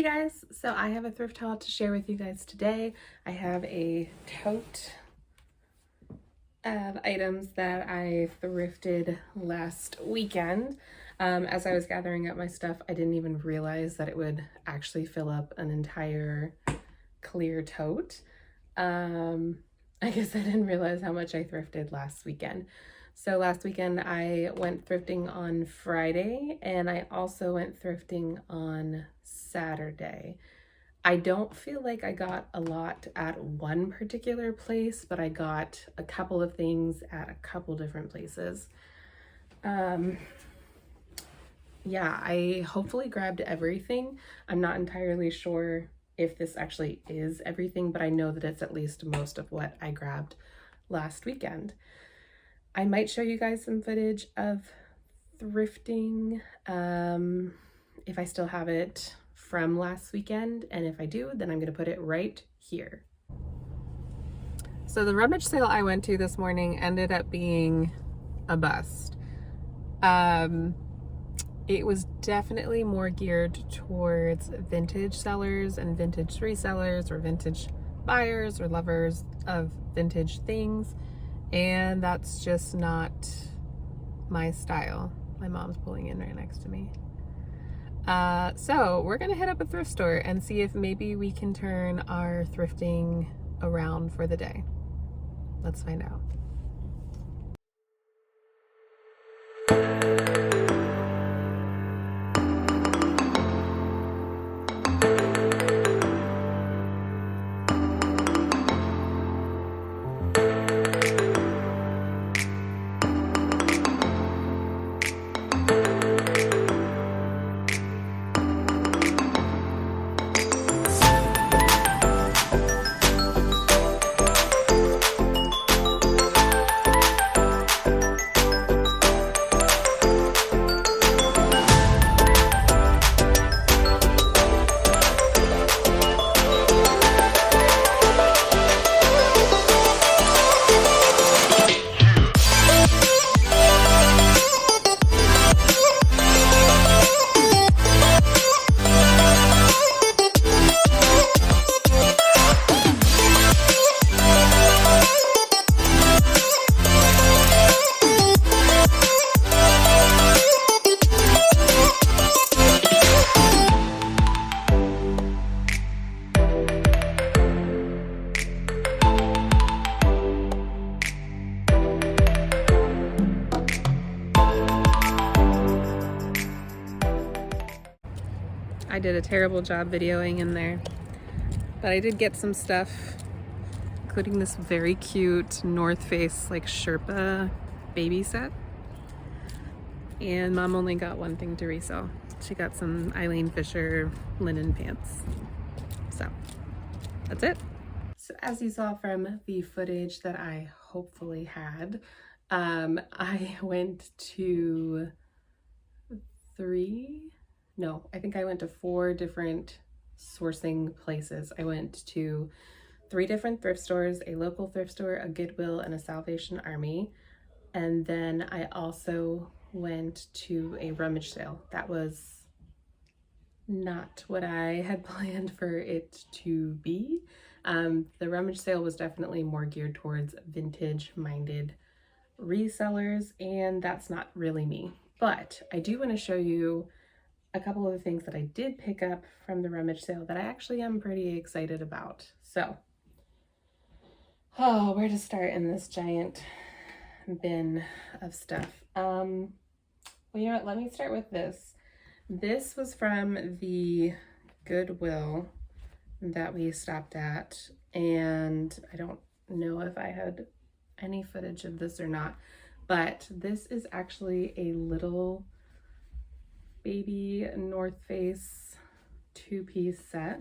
Hey guys, so I have a thrift haul to share with you guys today. I have a tote of items that I thrifted last weekend. As I was gathering up my stuff, I didn't even realize that it would actually fill up an entire clear tote. I guess I didn't realize how much I thrifted last weekend. So last weekend I went thrifting on Friday and I also went thrifting on Saturday. I don't feel like I got a lot at one particular place, but I got a couple of things at a couple different places. Yeah, I hopefully grabbed everything. I'm not entirely sure if this actually is everything, but I know that it's at least most of what I grabbed last weekend. I might show you guys some footage of thrifting if I still have it from last weekend, and if I do, then I'm going to put it right here. So the rummage sale I went to this morning ended up being a bust. It was definitely more geared towards vintage sellers and vintage resellers or vintage buyers or lovers of vintage things, and that's just not my style. My mom's pulling in right next to me. So we're gonna head up a thrift store and see if maybe we can turn our thrifting around for the day. Let's find out. I did a terrible job videoing in there, but I did get some stuff, including this very cute North Face like Sherpa baby set. And Mom only got one thing to resell. She got some Eileen Fisher linen pants. So that's it. So as you saw from the footage that I hopefully had, I went to I went to 4 different sourcing places. I went to 3 different thrift stores, a local thrift store, a Goodwill, and a Salvation Army. And then I also went to a rummage sale. That was not what I had planned for it to be. The rummage sale was definitely more geared towards vintage-minded resellers, and that's not really me. But I do want to show you a couple of the things that I did pick up from the rummage sale that I actually am pretty excited about. So, where to start in this giant bin of stuff? Well, you know what, let me start with this. This was from the Goodwill that we stopped at, and I don't know if I had any footage of this or not, but this is actually a little baby North Face 2-piece set.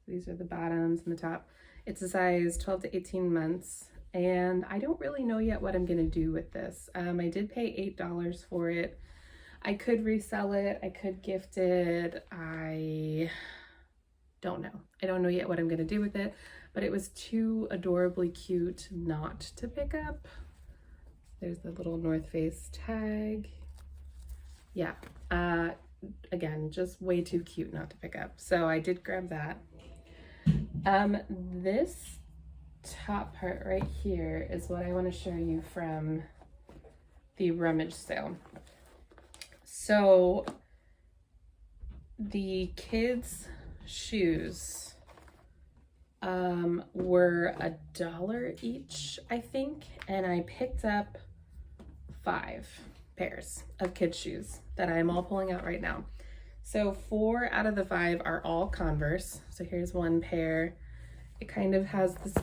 These are the bottoms and the top. It's a size 12 to 18 months, and I don't really know yet what I'm gonna do with this. I did pay $8 for it. I could resell it, I could gift it, I don't know. I don't know yet what I'm gonna do with it, but it was too adorably cute not to pick up. There's the little North Face tag. Yeah, again, just way too cute not to pick up. So I did grab that. This top part right here is what I want to show you from the rummage sale. So the kids' shoes were $1 each, I think, and I picked up 5 pairs of kids' shoes that I'm all pulling out right now. So 4 out of the 5 are all Converse. So here's one pair. It kind of has this,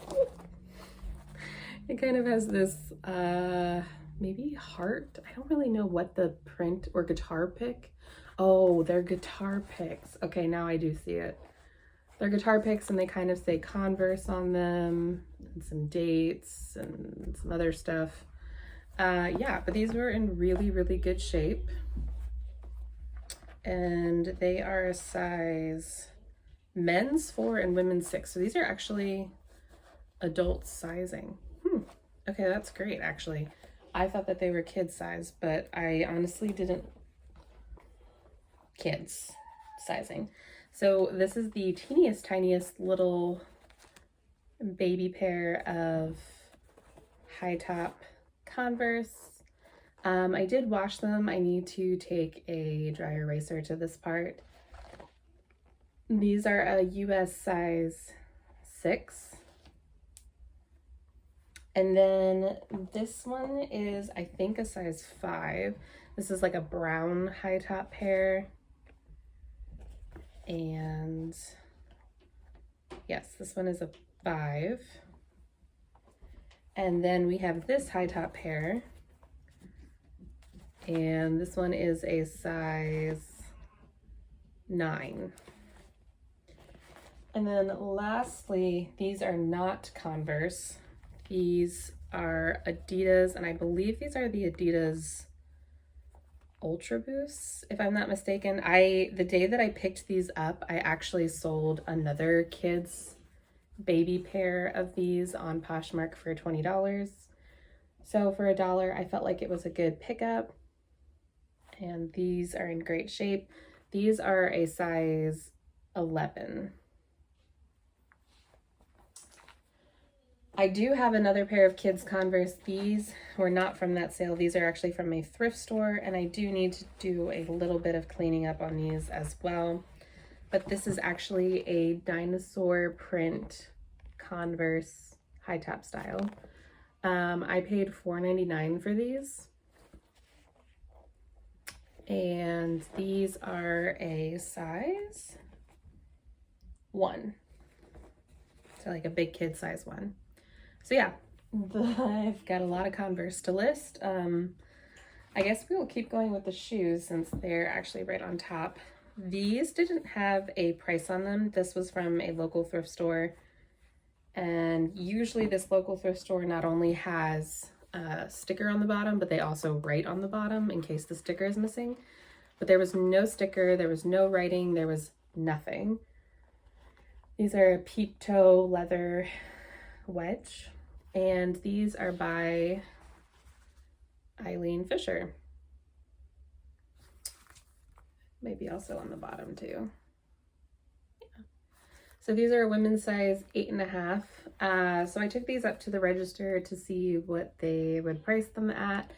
maybe heart. I don't really know what the print or guitar pick. Oh, they're guitar picks. Okay, now I do see it. They're guitar picks and they kind of say Converse on them and some dates and some other stuff. Yeah, but these were in really, really good shape. And they are a size men's 4 and women's 6. So these are actually adult sizing. Okay, that's great, actually. I thought that they were kid size, but I honestly didn't. Kids sizing. So this is the teeniest, tiniest little baby pair of high top Converse. I did wash them. I need to take a dry eraser to this part. These are a US size 6. And then this one is, I think, a size 5. This is like a brown high top pair. And yes, this one is a 5. And then we have this high top pair. And this one is a size 9. And then lastly, these are not Converse. These are Adidas, and I believe these are the Adidas Ultra Boosts, if I'm not mistaken. The day that I picked these up, I actually sold another kids baby pair of these on Poshmark for $20. So for $1, I felt like it was a good pickup. And these are in great shape. These are a size 11. I do have another pair of kids Converse. These were not from that sale. These are actually from a thrift store, and I do need to do a little bit of cleaning up on these as well. But this is actually a dinosaur print Converse high top style. I paid $4.99 for these. And these are a size 1. So like a big kid size 1. So yeah, I've got a lot of Converse to list. I guess we will keep going with the shoes since they're actually right on top. These didn't have a price on them. This was from a local thrift store. And usually this local thrift store not only has a sticker on the bottom, but they also write on the bottom in case the sticker is missing. But there was no sticker, there was no writing, there was nothing. These are a peep toe leather wedge. And these are by Eileen Fisher. Maybe also on the bottom too. Yeah. So these are a women's size 8.5. So I took these up to the register to see what they would price them at.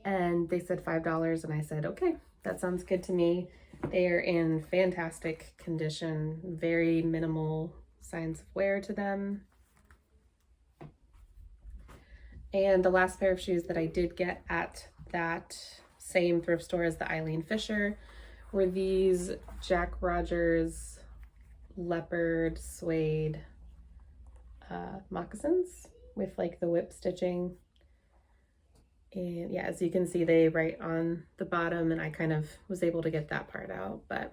And they said $5. And I said, okay, that sounds good to me. They are in fantastic condition, very minimal signs of wear to them. And the last pair of shoes that I did get at that same thrift store as the Eileen Fisher were these Jack Rogers leopard suede moccasins with like the whip stitching. And yeah, as you can see, they write on the bottom, and I kind of was able to get that part out. But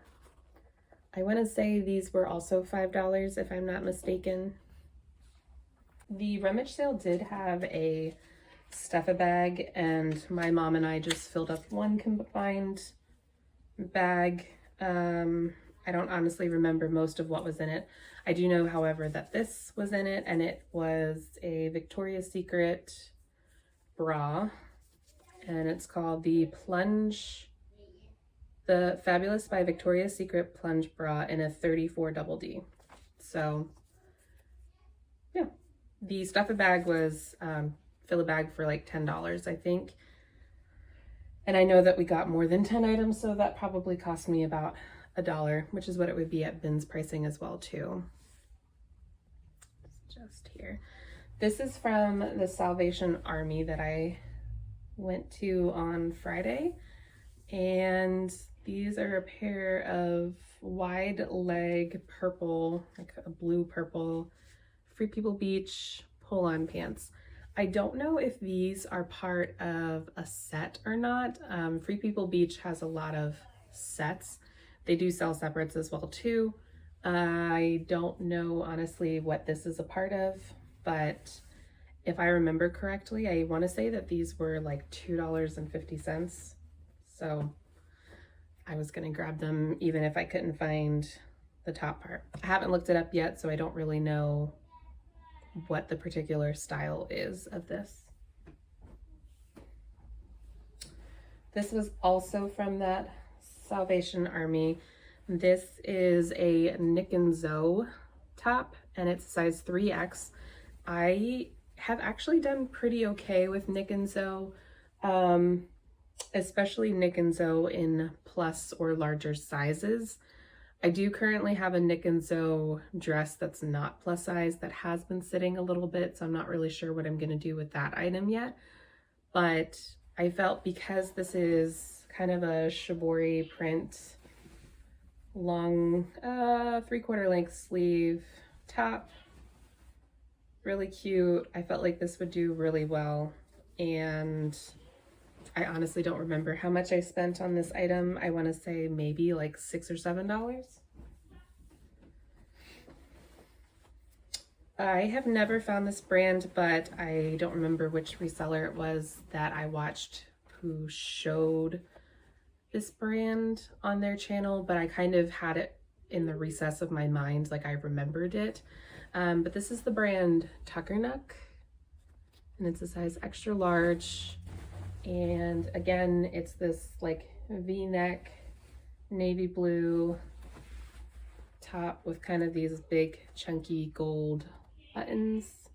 I want to say these were also $5 if I'm not mistaken. The rummage sale did have a stuff-a-bag, and my mom and I just filled up one combined bag. I don't honestly remember most of what was in it. I do know, however, that this was in it, and it was a Victoria's Secret bra, and it's called the Plunge the Fabulous by Victoria's Secret plunge bra in a 34 double D. So yeah, the stuff a bag was fill a bag for like $10, I think. And I know that we got more than 10 items, so that probably cost me about $1, which is what it would be at Bin's pricing as well too. It's just here. This is from the Salvation Army that I went to on Friday, and these are a pair of wide leg purple, like a blue purple, Free People Beach pull-on pants. I don't know if these are part of a set or not. Free People Beach has a lot of sets. They do sell separates as well too. I don't know honestly what this is a part of, but if I remember correctly, I want to say that these were like $2.50. So I was going to grab them even if I couldn't find the top part. I haven't looked it up yet, so I don't really know what the particular style is of this. This was also from that Salvation Army. This is a Nick and Zoe top, and it's size 3X. I have actually done pretty okay with Nick and Zoe, especially Nick and Zoe in plus or larger sizes. I do currently have a Nick and Zoe dress that's not plus size that has been sitting a little bit, so I'm not really sure what I'm going to do with that item yet. But I felt because this is kind of a shibori print, long 3/4 length sleeve top, really cute. I felt like this would do really well, and I honestly don't remember how much I spent on this item. I want to say maybe like $6 or $7. I have never found this brand, but I don't remember which reseller it was that I watched who showed this brand on their channel, but I kind of had it in the recess of my mind, like I remembered it. But this is the brand Tuckernuck, and it's a size extra large. And again, it's this like V-neck navy blue top with kind of these big chunky gold buttons.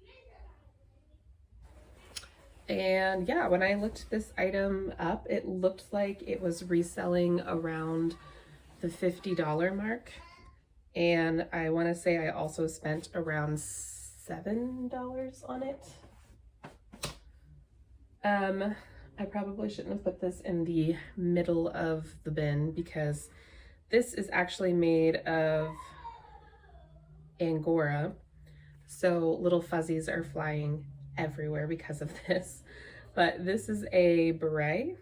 And yeah, when I looked this item up, it looked like it was reselling around the $50 mark. And I want to say I also spent around $7 on it. I probably shouldn't have put this in the middle of the bin because this is actually made of Angora. So little fuzzies are flying everywhere because of this. But this is a beret.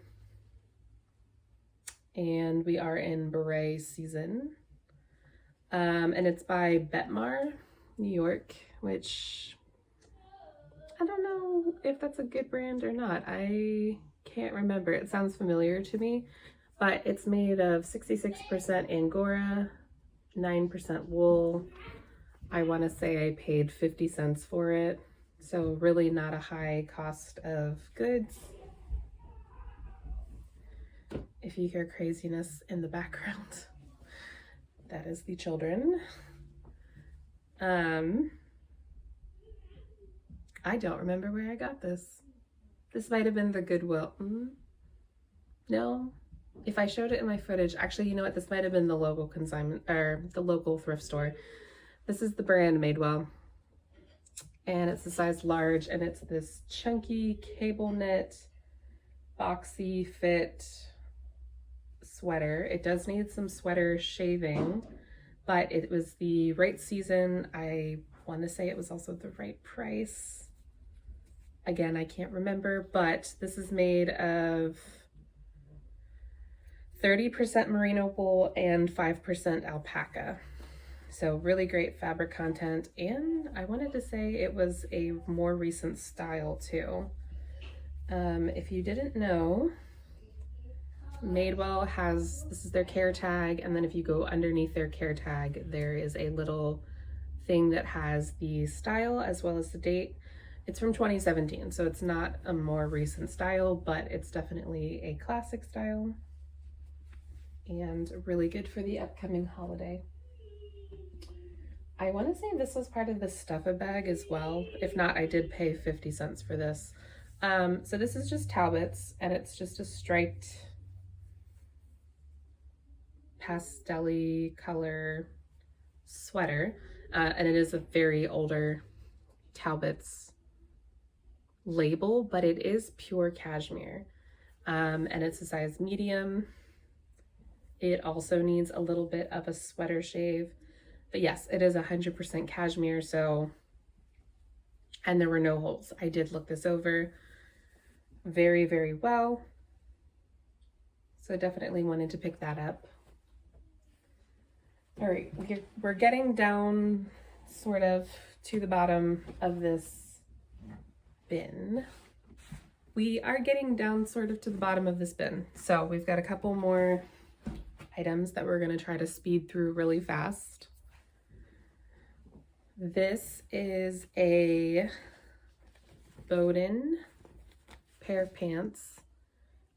And we are in beret season. And it's by Betmar, New York, which I don't know if that's a good brand or not. I can't remember. It sounds familiar to me, but it's made of 66% Angora, 9% wool. I want to say I paid 50 cents for it. So really not a high cost of goods. If you hear craziness in the background, that is the children. I don't remember where I got this. This might have been the Goodwill. No, if I showed it in my footage, actually, you know what? This might have been the local consignment or the local thrift store. This is the brand Madewell, and it's a size large, and it's this chunky cable knit, boxy fit sweater. It does need some sweater shaving, but it was the right season. I want to say it was also the right price. Again, I can't remember, but this is made of 30% merino wool and 5% alpaca. So really great fabric content, and I wanted to say it was a more recent style too. If you didn't know, Madewell has, this is their care tag, and then if you go underneath their care tag, there is a little thing that has the style as well as the date. It's from 2017, so it's not a more recent style, but it's definitely a classic style. and really good for the upcoming holiday. I want to say this was part of the Stuff-A-Bag as well. If not, I did pay 50 cents for this. So this is just Talbot's, and it's just a striped pastel-y color sweater, and it is a very older Talbot's label, but it is pure cashmere, and it's a size medium. It also needs a little bit of a sweater shave, but yes, it is 100% cashmere. So, and there were no holes. I did look this over very, very well, so definitely wanted to pick that up. All right, we're getting down sort of to the bottom of this bin. We are getting down sort of to the bottom of this bin. So we've got a couple more items that we're going to try to speed through really fast. This is a Bowden pair of pants.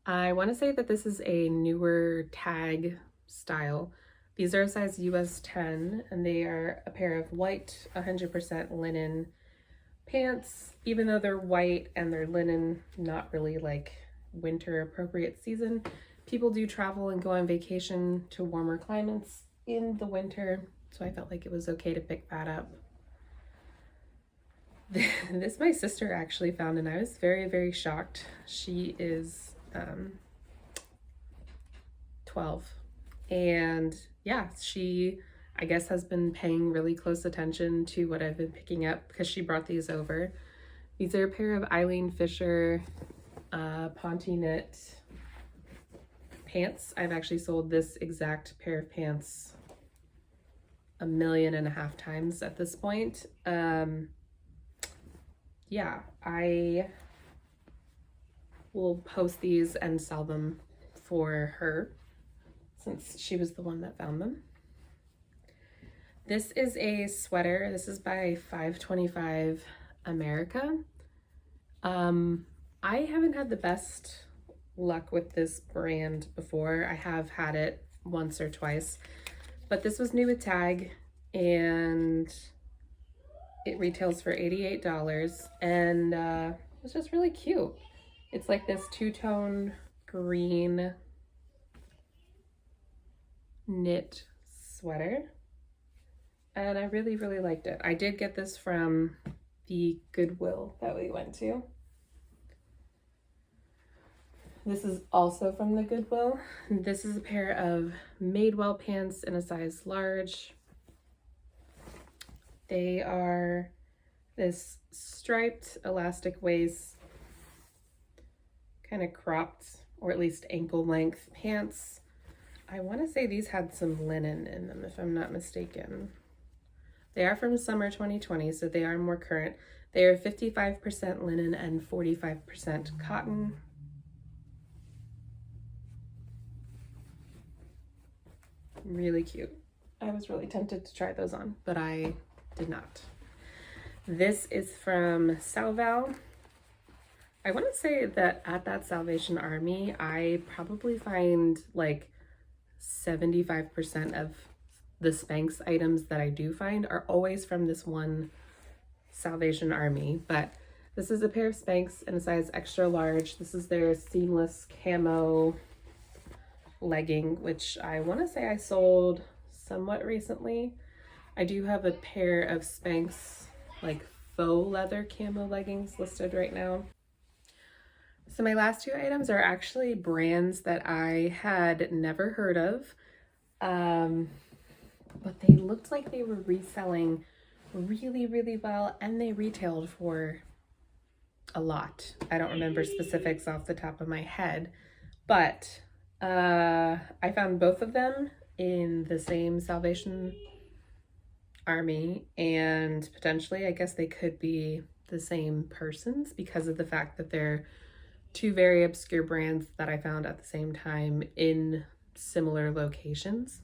I want to say that this is a newer tag style. These are a size US 10, and they are a pair of white 100% linen pants. Even though they're white and they're linen, not really like winter appropriate season, people do travel and go on vacation to warmer climates in the winter, so I felt like it was okay to pick that up. This my sister actually found, and I was very, very shocked. She is 12, and yeah, she, I guess, has been paying really close attention to what I've been picking up because she brought these over. These are a pair of Eileen Fisher Ponte knit pants. I've actually sold this exact pair of pants 1.5 million times at this point. Yeah, I will post these and sell them for her, since she was the one that found them. This is a sweater. This is by 525 America. I haven't had the best luck with this brand before. I have had it once or twice, but this was new with tag, and it retails for $88, and it's just really cute. It's like this two-tone green knit sweater, and I really, really liked it. I did get this from the Goodwill that we went to. This is also from the Goodwill. This is a pair of Madewell pants in a size large. They are this striped elastic waist, kind of cropped, or at least ankle length pants. I want to say these had some linen in them, if I'm not mistaken. They are from summer 2020, so they are more current. They are 55% linen and 45% cotton. Really cute. I was really tempted to try those on, but I did not. This is from Salval. I want to say that at that Salvation Army, I probably find like 75% of the Spanx items that I do find are always from this one Salvation Army. But this is a pair of Spanx in a size extra large. This is their seamless camo legging, which I want to say I sold somewhat recently. I do have a pair of Spanx like faux leather camo leggings listed right now. So my last two items are actually brands that I had never heard of, but they looked like they were reselling really, really well, and they retailed for a lot. I don't remember specifics off the top of my head, but I found both of them in the same Salvation Army, and potentially I guess they could be the same persons because of the fact that they're two very obscure brands that I found at the same time in similar locations.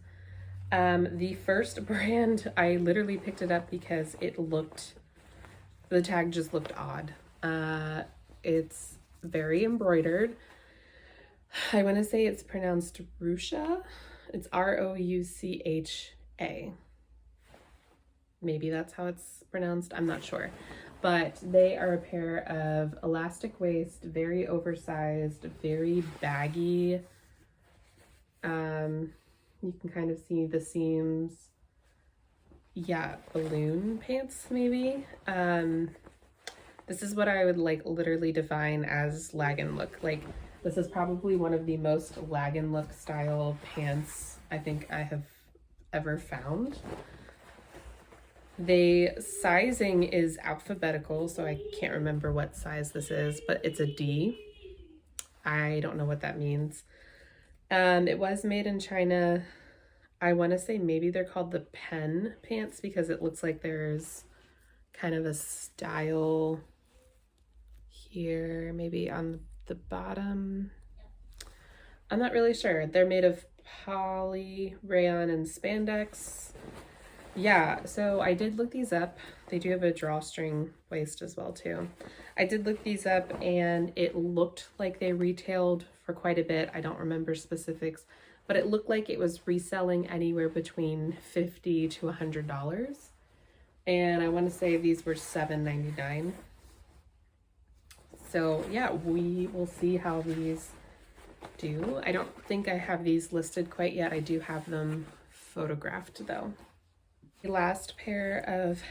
The first brand, I literally picked it up because the tag just looked odd. It's very embroidered. I want to say it's pronounced Russia, It's Roucha. Maybe that's how it's pronounced. I'm not sure. But they are a pair of elastic waist, very oversized, very baggy. You can kind of see the seams. Yeah, balloon pants maybe. This is what I would like literally define as lag-in look. Like, this is probably one of the most lag-in look style pants I think I have ever found. The sizing is alphabetical, so I can't remember what size this is, but it's a D. I don't know what that means. It was made in China. I want to say maybe they're called the pen pants because it looks like there's kind of a style here, maybe on the bottom. I'm not really sure. They're made of poly, rayon, and spandex. Yeah, so I did look these up. They do have a drawstring waist as well too. I did look these up and it looked like they retailed for quite a bit. I don't remember specifics, but it looked like it was reselling anywhere between $50 to $100. And I want to say these were $7.99. So yeah, we will see how these do. I don't think I have these listed quite yet. I do have them photographed though. The last pair of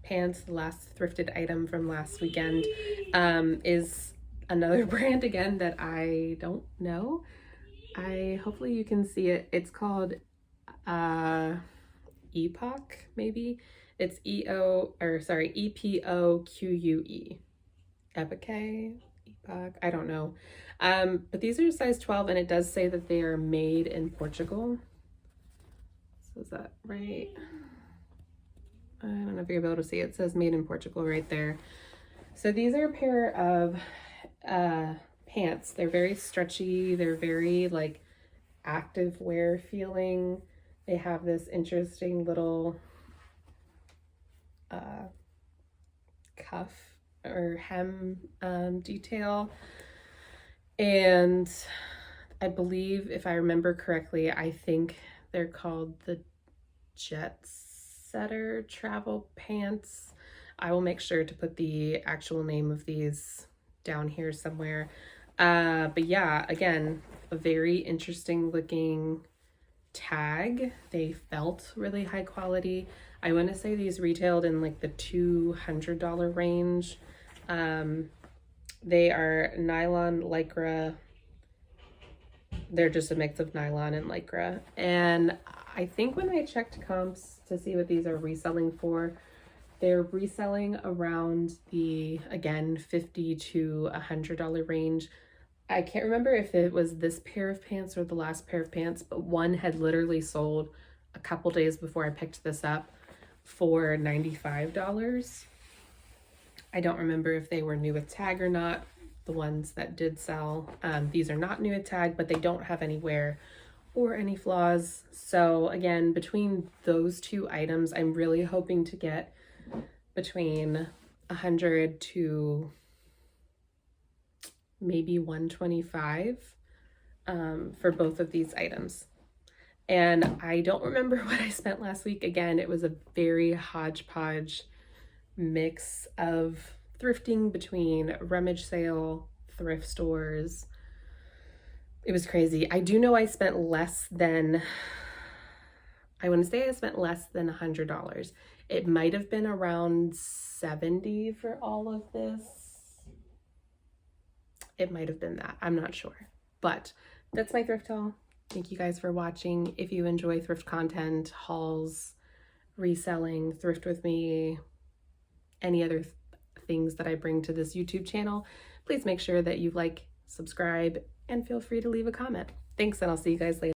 pants, the last thrifted item from last weekend, is another brand again that I don't know. Hopefully you can see it. It's called Epoch, maybe. It's E-P-O-Q-U-E. Epoch, I don't know. But these are size 12 and it does say that they are made in Portugal. So is that right? I don't know if you'll be able to see it. It says made in Portugal right there. So these are a pair of pants. They're very stretchy. They're very like active wear feeling. They have this interesting little cuff or hem detail. And I believe, if I remember correctly, I think they're called the Jet Setter travel pants. I will make sure to put the actual name of these down here somewhere. But yeah, again, a very interesting looking tag. They felt really high quality. I want to say these retailed in like the $200 range. They are nylon, lycra. They're just a mix of nylon and lycra. And I think when I checked comps to see what these are reselling for, they're reselling around the, again, $50 to $100 range. I can't remember if it was this pair of pants or the last pair of pants, but one had literally sold a couple days before I picked this up for $95. I don't remember if they were new with tag or not, the ones that did sell. These are not new with tag, but they don't have any wear or any flaws. So again, between those two items, I'm really hoping to get between 100 to maybe 125 for both of these items. And I don't remember what I spent last week. Again, it was a very hodgepodge mix of thrifting between rummage sale, thrift stores. It was crazy. I do know I spent less than, I want to say I spent less than $100. It might have been around $70 for all of this. It might have been that. I'm not sure. But that's my thrift haul. Thank you guys for watching. If you enjoy thrift content, hauls, reselling, thrift with me, any other things that I bring to this YouTube channel, please make sure that you like, subscribe, and feel free to leave a comment. Thanks, and I'll see you guys later.